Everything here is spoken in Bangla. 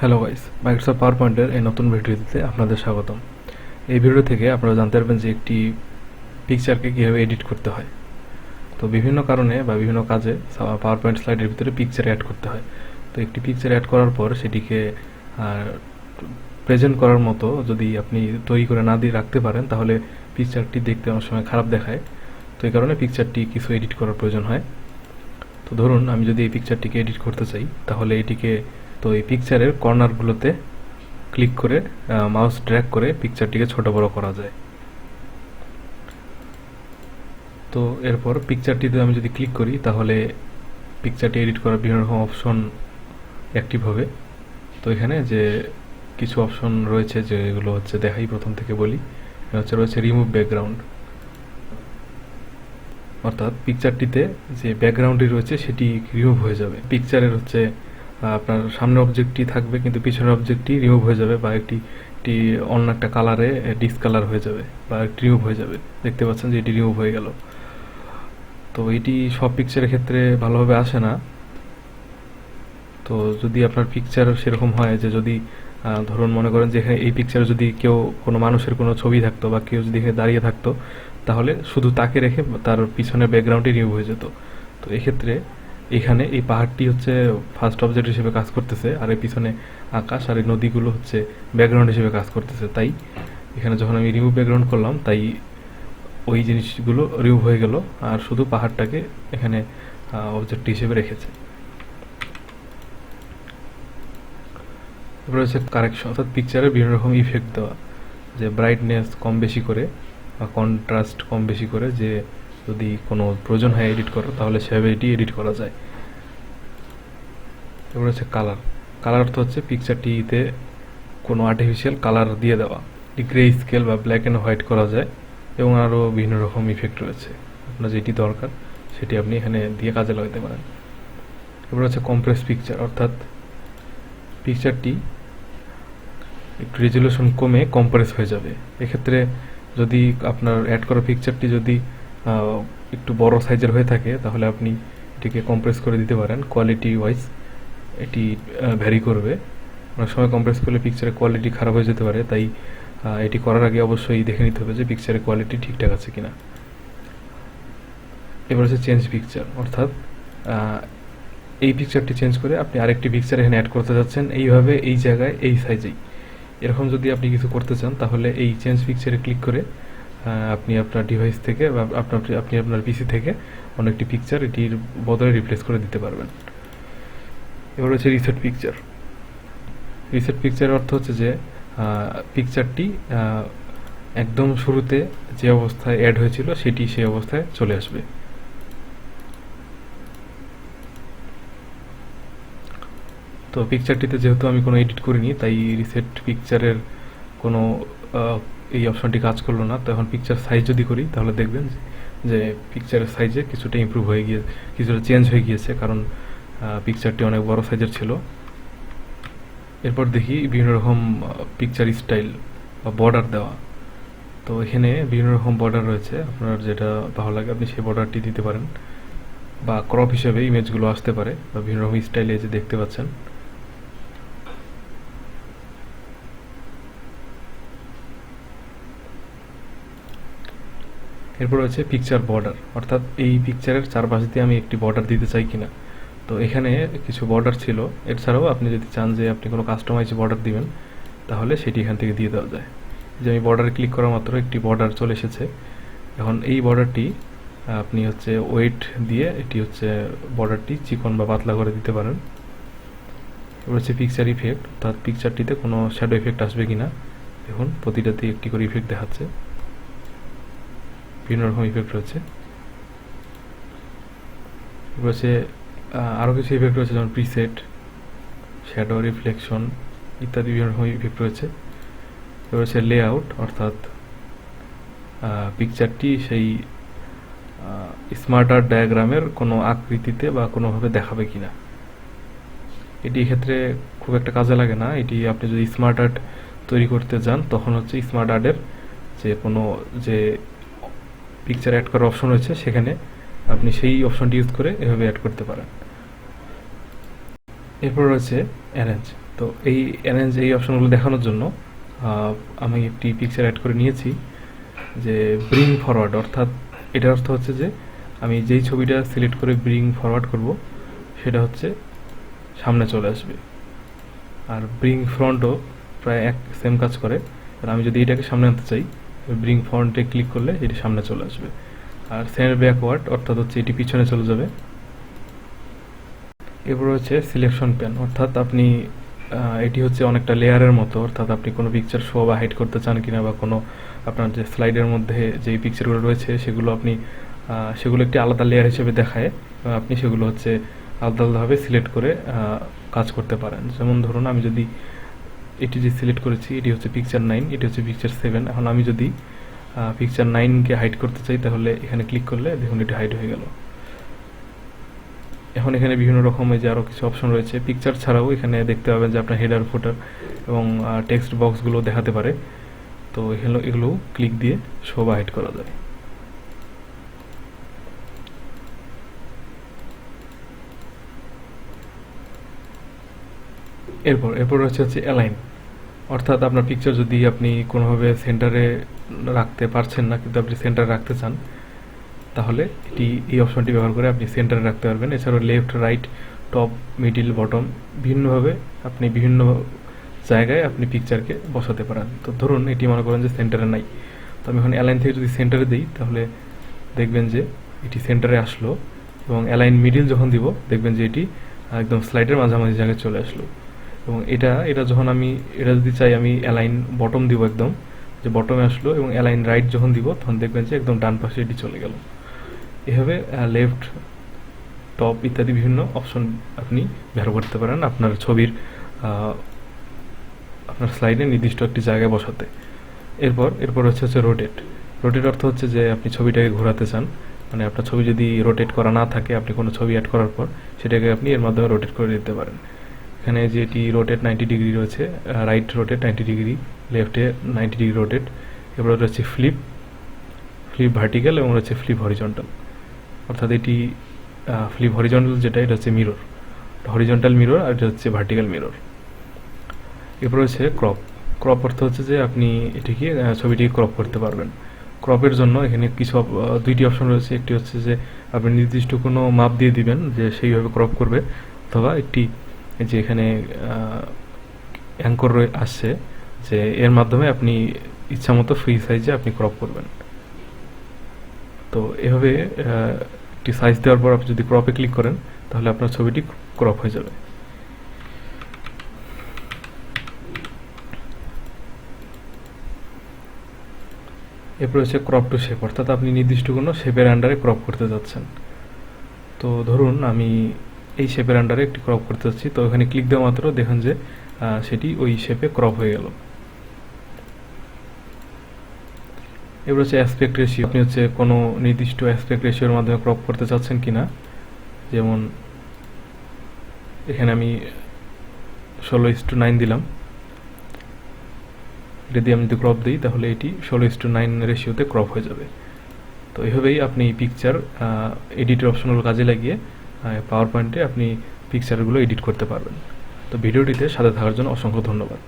হ্যালো গাইস, মাইক্রোসফট পাওয়ার পয়েন্টের এই নতুন ভিডিওতে আপনাদের স্বাগতম। এই ভিডিও থেকে আপনারা জানতে পারবেন যে একটি পিকচারকে কীভাবে এডিট করতে হয়। তো বিভিন্ন কারণে বা বিভিন্ন কাজে পাওয়ার পয়েন্ট স্লাইডের ভিতরে পিকচার অ্যাড করতে হয়। তো একটি পিকচার অ্যাড করার পর সেটিকে প্রেজেন্ট করার মতো যদি আপনি তৈরি করে না দিয়ে রাখতে পারেন, তাহলে পিকচারটি দেখতে অনেক সময় খারাপ দেখায়। তো এই কারণে পিকচারটি কিছু এডিট করার প্রয়োজন হয়। তো ধরুন আমি যদি এই পিকচারটিকে এডিট করতে চাই, তাহলে এটিকে এই পিকচারের কর্নারগুলোতে ক্লিক করে মাউস ড্র্যাগ করে পিকচারটিকে ছোট বড় করা যায়। তো এরপর পিকচারটিতে আমি যদি ক্লিক করি, তাহলে পিকচারটি এডিট করার বিভিন্ন রকম অপশন অ্যাক্টিভ হবে। তো এখানে যে কিছু অপশন রয়েছে, যেগুলো হচ্ছে দেখাই, প্রথম থেকে বলি। রয়েছে রিমুভ ব্যাকগ্রাউন্ড, অর্থাৎ পিকচারটিতে যে ব্যাকগ্রাউন্ডটি রয়েছে সেটি রিমুভ হয়ে যাবে। পিকচারের হচ্ছে আপনার সামনের অবজেক্টটি থাকবে, কিন্তু পিছনের অবজেক্টটি রিমুভ হয়ে যাবে, বা একটি অন্য একটা কালারে ডিসকালার হয়ে যাবে, বা একটি রিমুভ হয়ে যাবে। দেখতে পাচ্ছেন যে এটি রিমুভ হয়ে গেল। তো এটি সব পিকচারের ক্ষেত্রে ভালোভাবে আসে না। তো যদি আপনার পিকচার সেরকম হয় যে, যদি ধরুন মনে করেন যে এখানে এই পিকচারে যদি কোনো মানুষের কোনো ছবি থাকতো, বা কেউ যদি এখানে দাঁড়িয়ে থাকতো, তাহলে শুধু তাকে রেখে তার পিছনের ব্যাকগ্রাউন্ডটি রিমুভ হয়ে যেত। তো এক্ষেত্রে এখানে এই পাহাড়টি হচ্ছে ফার্স্ট অবজেক্ট হিসেবে কাজ করতেছে, আর এই পিছনে আকাশ আর এই নদীগুলো হচ্ছে ব্যাকগ্রাউন্ড হিসেবে কাজ করতেছে। তাই এখানে যখন আমি রিমুভ ব্যাকগ্রাউন্ড করলাম, তাই ওই জিনিসগুলো রিমুভ হয়ে গেল, আর শুধু পাহাড়টাকে এখানে অবজেক্ট হিসেবে রেখেছে। এরপরে হচ্ছে কারেকশন, অর্থাৎ পিকচারের বিভিন্ন রকম ইফেক্ট দেওয়া, যে ব্রাইটনেস কম বেশি করে বা কন্ট্রাস্ট কম বেশি করে, যে যদি কোনো প্রয়োজন হয় এডিট করার, তাহলে সেভাবে এটি এডিট করা যায়। এবার হচ্ছে কালার। কালার অর্থ হচ্ছে পিকচারটিতে কোনো আর্টিফিশিয়াল কালার দিয়ে দেওয়া। গ্রে স্কেল বা ব্ল্যাক অ্যান্ড হোয়াইট করা যায়, এবং আরও বিভিন্ন রকম ইফেক্ট রয়েছে। আপনার যেটি দরকার সেটি আপনি এখানে দিয়ে কাজে লাগাতে পারেন। এবার হচ্ছে কম্প্রেস পিকচার, অর্থাৎ পিকচারটি একটু রেজুলেশন কমে কম্প্রেস হয়ে যাবে। এক্ষেত্রে যদি আপনার অ্যাড করা পিকচারটি যদি একটু বড় সাইজের হয়ে থাকে, তাহলে আপনি এটিকে কম্প্রেস করে দিতে পারেন। কোয়ালিটি ওয়াইজ এটি ভ্যারি করবে। অনেক সময় কম্প্রেস করলে পিকচারের কোয়ালিটি খারাপ হয়ে যেতে পারে, তাই এটি করার আগে অবশ্যই দেখে নিতে হবে যে পিকচারের কোয়ালিটি ঠিকঠাক আছে কিনা। এবার হচ্ছে চেঞ্জ পিকচার, অর্থাৎ এই পিকচারটি চেঞ্জ করে আপনি আরেকটি পিকচার এখানে অ্যাড করতে যাচ্ছেন, এইভাবে এই জায়গায় এই সাইজেই। এরকম যদি আপনি কিছু করতে চান, তাহলে এই চেঞ্জ পিকচারে ক্লিক করে আপনি আপনার ডিভাইস থেকে বা আপনি আপনার পিসি থেকে অনেকটি পিকচার এটির বদলে রিপ্লেস করে দিতে পারবেন। এবার হচ্ছে রিসেট পিকচার। রিসেট পিকচারের অর্থ হচ্ছে যে পিকচারটি একদম শুরুতে যে অবস্থায় অ্যাড হয়েছিল সেটি সেই অবস্থায় চলে আসবে। তো পিকচারটিতে যেহেতু আমি কোনো এডিট করিনি, তাই রিসেট পিকচারের কোনো এই অপশনটি কাজ করলো না। তো এখন পিকচার সাইজ যদি করি, তাহলে দেখবেন যে পিকচারের সাইজে কিছুটা ইমপ্রুভ হয়ে গিয়ে কিছুটা চেঞ্জ হয়ে গিয়েছে, কারণ পিকচারটি অনেক বড় সাইজের ছিল। এরপর দেখি বিভিন্ন রকম পিকচার স্টাইল বা বর্ডার দেওয়া। তো এখানে বিভিন্ন রকম বর্ডার রয়েছে, আপনার যেটা ভালো লাগে আপনি সেই বর্ডারটি দিতে পারেন, বা ক্রপ হিসেবে ইমেজগুলো আসতে পারে, বা বিভিন্ন রকম স্টাইলে যে দেখতে পাচ্ছেন। এরপর হচ্ছে পিকচার বর্ডার, অর্থাৎ এই পিকচারের চারপাশ দিয়ে আমি একটি বর্ডার দিতে চাই কিনা। তো এখানে কিছু বর্ডার ছিল, এছাড়াও আপনি যদি চান যে আপনি কোনো কাস্টমাইজ বর্ডার দিবেন, তাহলে সেটি এখান থেকে দিয়ে দেওয়া যায়। যে আমি বর্ডারে ক্লিক করা মাত্র একটি বর্ডার চলে এসেছে। এখন এই বর্ডারটি আপনি হচ্ছে ওয়েট দিয়ে এটি হচ্ছে বর্ডারটি চিকন বা পাতলা করে দিতে পারেন। এবার হচ্ছে পিকচার ইফেক্ট, অর্থাৎ পিকচারটিতে কোনো শ্যাডো ইফেক্ট আসবে কিনা। দেখুন প্রতিটাতে একটি করে ইফেক্ট দেখাচ্ছে, বিভিন্ন রকম ইফেক্ট রয়েছে। এবার হচ্ছে আরও কিছু ইফেক্ট রয়েছে, যেমন প্রিসেট, শ্যাডো, রিফ্লেকশন ইত্যাদি বিভিন্ন রকম ইফেক্ট রয়েছে। এবার হচ্ছে লেআউট, অর্থাৎ পিকচারটি সেই স্মার্ট আর্ট ডায়াগ্রামের কোনো আকৃতিতে বা কোনোভাবে দেখাবে কিনা। এটি এক্ষেত্রে খুব একটা কাজে লাগে না। এটি আপনি যদি স্মার্ট আর্ট তৈরি করতে যান, তখন হচ্ছে স্মার্ট আর্টের যে পিকচার অ্যাড করার অপশন রয়েছে, সেখানে আপনি সেই অপশনটি ইউজ করে এভাবে অ্যাড করতে পারেন। এরপর রয়েছে অ্যারেঞ্জ। তো এই অ্যারেঞ্জ এই অপশনগুলো দেখানোর জন্য আমি একটি পিকচার অ্যাড করে নিয়েছি, যে ব্রিং ফরওয়ার্ড, অর্থাৎ এটার অর্থ হচ্ছে যে আমি যেই ছবিটা সিলেক্ট করে ব্রিং ফরওয়ার্ড করব সেটা হচ্ছে সামনে চলে আসবে। আর ব্রিং ফ্রন্টও প্রায় এক সেম কাজ করে। আর আমি যদি এটাকে সামনে আনতে চাই, ব্রিং ফ্রন্টে ক্লিক করলে এটি সামনে চলে আসবে। আর সেন্ড ব্যাকওয়ার্ড অর্থাৎ হচ্ছে এটি পিছনে চলে যাবে। এরপর হচ্ছে সিলেকশন প্যান, অর্থাৎ আপনি এটি হচ্ছে অনেকটা লেয়ারের মতো, অর্থাৎ আপনি কোনো পিকচার শো বা হাইড করতে চান কিনা, বা কোনো আপনার যে স্লাইডের মধ্যে যেই পিকচারগুলো রয়েছে সেগুলো আপনি সেগুলো একটি আলাদা লেয়ার হিসেবে দেখায়, আপনি সেগুলো হচ্ছে আলাদা আলাদাভাবে সিলেক্ট করে কাজ করতে পারেন। যেমন ধরুন আমি যদি এটি যে সিলেক্ট করেছি এটি হচ্ছে পিকচার 9, এটি হচ্ছে পিকচার 7। এখন আমি যদি পিকচার 9কে হাইড করতে চাই তাহলে এখানে ক্লিক করলে দেখুন এটি হাইড হয়ে গেল। এখন এখানে বিভিন্ন রকমের যে আরও কিছু অপশন রয়েছে, পিকচার ছাড়াও এখানে দেখতে পাবেন যে আপনার হেডার, ফুটার এবং টেক্সট বক্সগুলো দেখাতে পারে। তো এগুলো ক্লিক দিয়ে শো বা হাইড করা যায়। এরপর হচ্ছে অ্যালাইন, অর্থাৎ আপনার পিকচার যদি আপনি কোনোভাবে সেন্টারে রাখতে পারছেন না কিন্তু আপনি সেন্টারে রাখতে চান, তাহলে এই অপশনটি ব্যবহার করে আপনি সেন্টারে রাখতে পারবেন। এছাড়াও left, right, top, middle, bottom বিভিন্নভাবে আপনি বিভিন্ন জায়গায় আপনি পিকচারকে বসাতে পারেন। তো ধরুন এটি মনে করেন যে সেন্টারে নাই, তো আমি এখন অ্যালাইন থেকে যদি সেন্টারে দিই তাহলে দেখবেন যে এটি সেন্টারে আসলো, এবং অ্যালাইন মিডিল যখন দিব দেখবেন যে এটি একদম স্লাইডের মাঝামাঝি জায়গায় চলে আসলো। এবং এটা যখন আমি যদি চাই আমি অ্যালাইন বটম দিব, একদম যে বটমে আসলো, এবং অ্যালাইন রাইট যখন দিব তখন দেখবেন যে একদম ডান পাশে এটি চলে গেল। এভাবে লেফট, টপ ইত্যাদি বিভিন্ন অপশন আপনি ব্যবহার করতে পারেন আপনার ছবির আপনার স্লাইডে নির্দিষ্ট একটি জায়গায় বসাতে। এরপর হচ্ছে রোটেট। রোটেট অর্থ হচ্ছে যে আপনি ছবিটাকে ঘোরাতে চান, মানে আপনার ছবি যদি রোটেট করা না থাকে, আপনি কোনো ছবি অ্যাড করার পর সেটাকে আপনি এর মাধ্যমে রোটেট করে দিতে পারেন। এখানে যেটি রোটেট 90 ডিগ্রি রয়েছে, রাইট রোটেট 90 ডিগ্রি, লেফটে 90 ডিগ্রি রোটেট। এরপর রয়েছে ফ্লিপ ভার্টিক্যাল, এবং রয়েছে ফ্লিপ হরিজন্টাল, অর্থাৎ এটি ফ্লিপ হরিজন্টাল যেটা, এটা হচ্ছে মিরর, হরিজন্টাল মিরর, আর এটা হচ্ছে ভার্টিক্যাল মিরর। এরপর হচ্ছে ক্রপ অর্থ হচ্ছে যে আপনি এটিকে ছবিটিকে ক্রপ করতে পারবেন। ক্রপের জন্য এখানে কিছু দুইটি অপশন রয়েছে। একটি হচ্ছে যে আপনি নির্দিষ্ট কোনো মাপ দিয়ে দিবেন যে সেইভাবে ক্রপ করবে, অথবা একটি যে এখানে অ্যাঙ্কর আসছে যে এর মাধ্যমে আপনি ইচ্ছামতো ফ্রি সাইজে আপনি ক্রপ করবেন। তো এভাবে একটি সাইজ দেওয়ার পর আপনি যদি ক্রপে ক্লিক করেন তাহলে আপনার ছবিটি ক্রপ হয়ে যাবে। এরপর হচ্ছে ক্রপ টু শেপ, অর্থাৎ আপনি নির্দিষ্ট কোনো শেপের আন্ডারে ক্রপ করতে যাচ্ছেন। তো ধরুন আমি এই শেপের আন্ডারে একটি ক্রপ করতে যাচ্ছি, তো এখানে ক্লিক দেওয়া মাত্র দেখেন যে সেটি ওই শেপে ক্রপ হয়ে গেল। এবার হচ্ছে অ্যাসপেক্ট রেশিও, আপনি হচ্ছে কোনো নির্দিষ্ট অ্যাসপেক্ট রেশিওর মাধ্যমে ক্রপ করতে চাচ্ছেন কিনা। যেমন এখানে আমি 16:9 দিলাম, এটা দিয়ে আমি যদি ক্রপ দিই তাহলে এটি 16:9 রেশিওতে ক্রপ হয়ে যাবে। তো এভাবেই আপনি পিকচার এডিটের অপশনগুলো কাজে লাগিয়ে পাওয়ার পয়েন্টে আপনি পিকচারগুলো এডিট করতে পারবেন। তো ভিডিওটিতে সাথে থাকার জন্য অসংখ্য ধন্যবাদ।